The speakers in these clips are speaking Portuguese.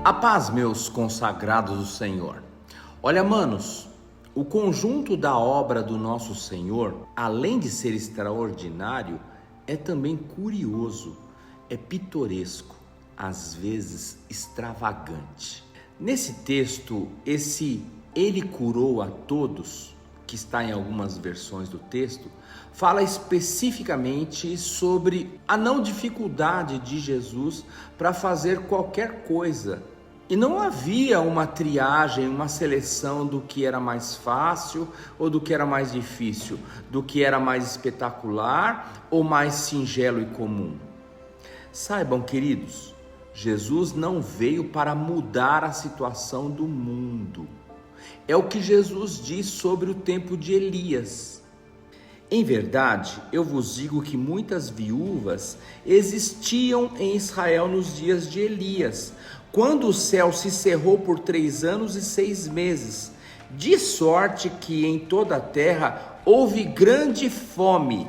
A paz, meus consagrados do Senhor. Olha, manos, o conjunto da obra do nosso Senhor, além de ser extraordinário, é também curioso, é pitoresco, às vezes extravagante. Nesse texto, esse "ele curou a todos", que está em algumas versões do texto, fala especificamente sobre a não dificuldade de Jesus para fazer qualquer coisa. E não havia uma triagem, uma seleção do que era mais fácil ou do que era mais difícil, do que era mais espetacular ou mais singelo e comum. Saibam, queridos, Jesus não veio para mudar a situação do mundo. É o que Jesus diz sobre o tempo de Elias. Em verdade, eu vos digo que muitas viúvas existiam em Israel nos dias de Elias, quando o céu se cerrou por 3 anos e 6 meses, de sorte que em toda a terra houve grande fome,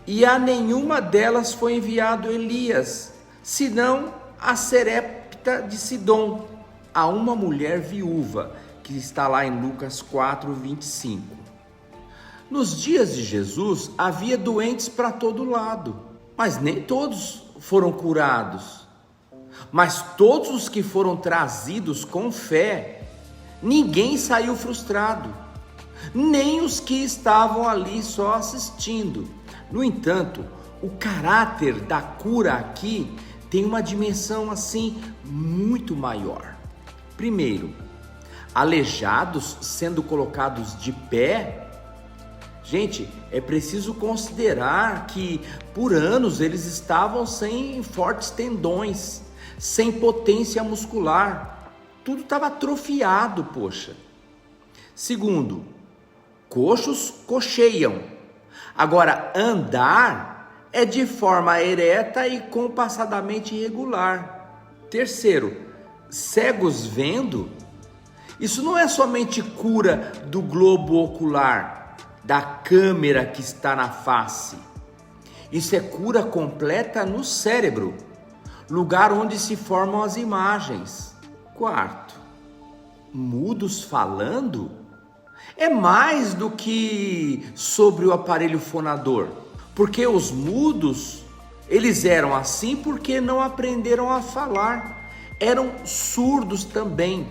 e a nenhuma delas foi enviado Elias, senão a Serepta de Sidom, a uma mulher viúva, que está lá em Lucas 4:25. Nos dias de Jesus havia doentes para todo lado, mas nem todos foram curados. Mas todos os que foram trazidos com fé, ninguém saiu frustrado, nem os que estavam ali só assistindo. No entanto, o caráter da cura aqui tem uma dimensão assim muito maior. Primeiro, aleijados sendo colocados de pé. Gente, é preciso considerar que por anos eles estavam sem fortes tendões, sem potência muscular. Tudo estava atrofiado, poxa. Segundo, coxos cocheiam. Agora, andar é de forma ereta e compassadamente irregular. Terceiro, cegos vendo. Isso não é somente cura do globo ocular, da câmera que está na face. Isso é cura completa no cérebro, lugar onde se formam as imagens. Quarto, mudos falando? É mais do que sobre o aparelho fonador, porque os mudos, eles eram assim porque não aprenderam a falar, eram surdos também,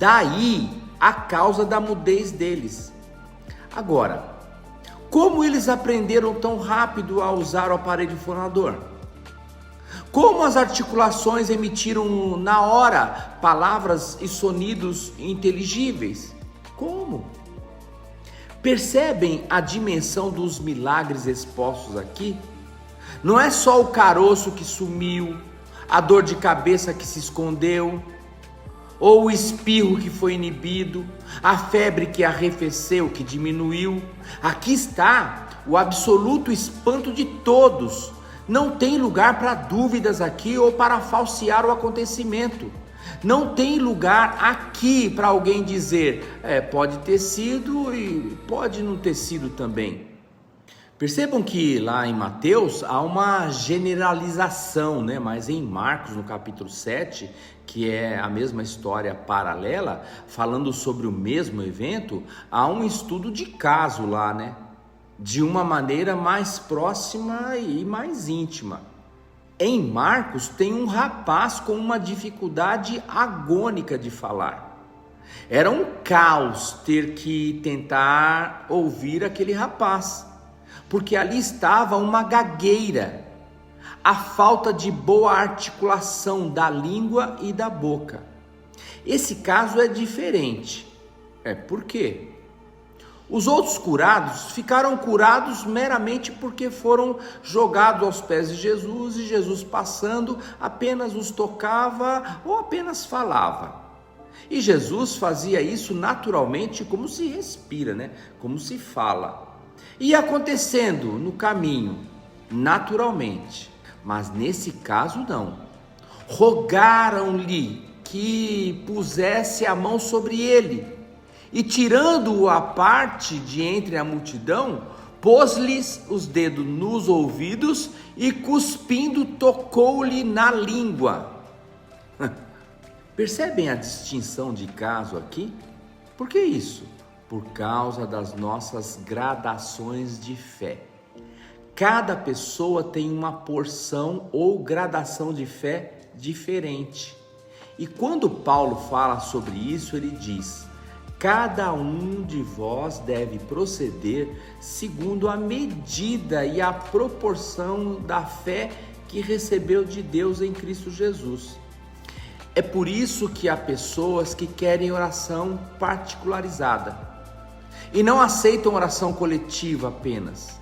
daí a causa da mudez deles. Agora, como eles aprenderam tão rápido a usar o aparelho fonador? Como as articulações emitiram na hora palavras e sonidos inteligíveis? Como? Percebem a dimensão dos milagres expostos aqui? Não é só o caroço que sumiu, a dor de cabeça que se escondeu, ou o espirro que foi inibido, a febre que arrefeceu, que diminuiu. Aqui está o absoluto espanto de todos. Não tem lugar para dúvidas aqui ou para falsear o acontecimento. Não tem lugar aqui para alguém dizer, pode ter sido e pode não ter sido também. Percebam que lá em Mateus há uma generalização, né? Mas em Marcos, no capítulo 7, que é a mesma história paralela, falando sobre o mesmo evento, há um estudo de caso lá, né? De uma maneira mais próxima e mais íntima. Em Marcos tem um rapaz com uma dificuldade agônica de falar. Era um caos ter que tentar ouvir aquele rapaz, porque ali estava uma gagueira, a falta de boa articulação da língua e da boca. Esse caso é diferente. Por quê? Os outros curados ficaram curados meramente porque foram jogados aos pés de Jesus e Jesus, passando, apenas os tocava ou apenas falava. E Jesus fazia isso naturalmente, como se respira, né? Como se fala. E acontecendo no caminho, naturalmente. Mas nesse caso não. Rogaram-lhe que pusesse a mão sobre ele. E tirando-o à parte de entre a multidão, pôs-lhes os dedos nos ouvidos e cuspindo tocou-lhe na língua. Percebem a distinção de caso aqui? Por que isso? Por causa das nossas gradações de fé. Cada pessoa tem uma porção ou gradação de fé diferente. E quando Paulo fala sobre isso, ele diz: cada um de vós deve proceder segundo a medida e a proporção da fé que recebeu de Deus em Cristo Jesus. É por isso que há pessoas que querem oração particularizada e não aceitam oração coletiva apenas.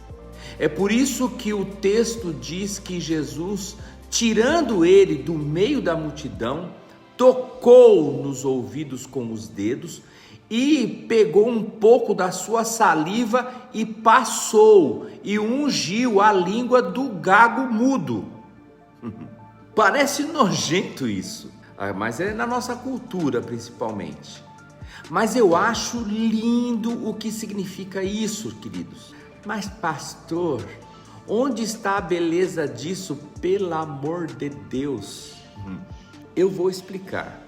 É por isso que o texto diz que Jesus, tirando ele do meio da multidão, tocou nos ouvidos com os dedos e pegou um pouco da sua saliva e passou e ungiu a língua do gago mudo. Parece nojento isso, mas é na nossa cultura principalmente. Mas eu acho lindo o que significa isso, queridos. Mas pastor, onde está a beleza disso, pelo amor de Deus? Eu vou explicar.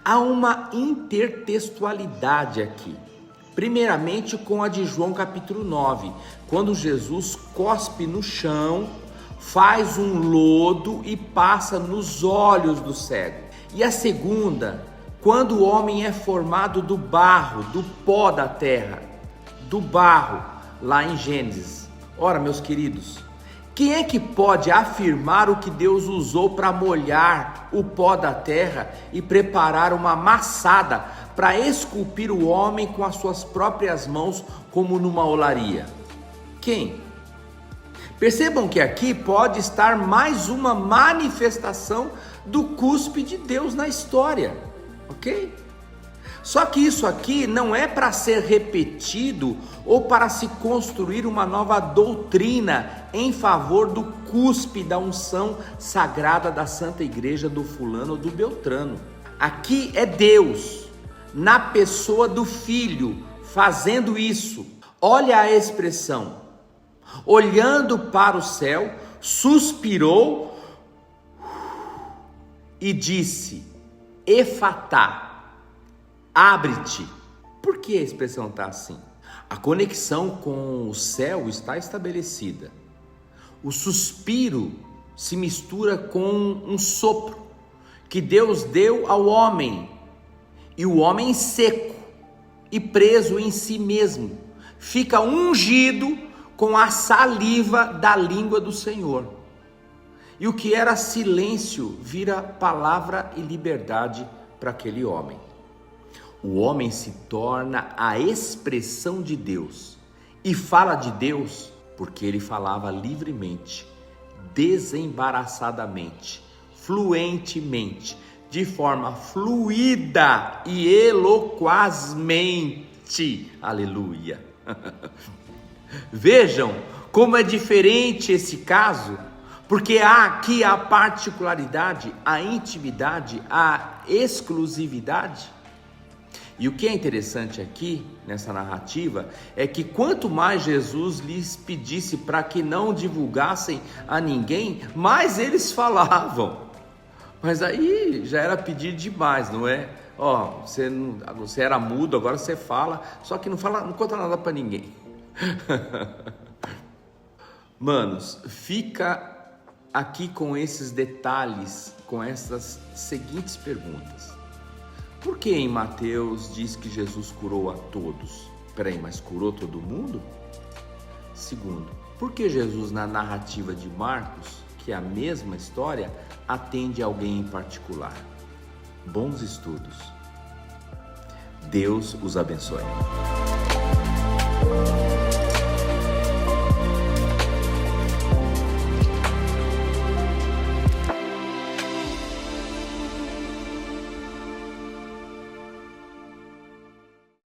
Há uma intertextualidade aqui. Primeiramente com a de João capítulo 9, quando Jesus cospe no chão, faz um lodo e passa nos olhos do cego. E a segunda, quando o homem é formado do barro, do pó da terra, do barro, lá em Gênesis. Ora, meus queridos, quem é que pode afirmar o que Deus usou para molhar o pó da terra e preparar uma maçada para esculpir o homem com as suas próprias mãos, como numa olaria? Quem? Percebam que aqui pode estar mais uma manifestação do cuspe de Deus na história, ok? Só que isso aqui não é para ser repetido ou para se construir uma nova doutrina em favor do cuspe da unção sagrada da Santa Igreja do fulano ou do beltrano. Aqui é Deus, na pessoa do Filho, fazendo isso. Olha a expressão: olhando para o céu, suspirou e disse: Efatá, abre-te. Por que a expressão está assim? A conexão com o céu está estabelecida. O suspiro se mistura com um sopro que Deus deu ao homem. E o homem seco e preso em si mesmo fica ungido com a saliva da língua do Senhor. E o que era silêncio vira palavra e liberdade para aquele homem. O homem se torna a expressão de Deus e fala de Deus porque ele falava livremente, desembaraçadamente, fluentemente, de forma fluida e eloquazmente. Aleluia! Vejam como é diferente esse caso, porque há aqui a particularidade, a intimidade, a exclusividade. E o que é interessante aqui, nessa narrativa, é que quanto mais Jesus lhes pedisse para que não divulgassem a ninguém, mais eles falavam. Mas aí já era pedir demais, não é? Você era mudo, agora você fala, só que não conta nada para ninguém. Manos, fica aqui com esses detalhes, com essas seguintes perguntas. Por que em Mateus diz que Jesus curou a todos? Peraí, mas curou todo mundo? Segundo, por que Jesus na narrativa de Marcos, que é a mesma história, atende alguém em particular? Bons estudos. Deus os abençoe.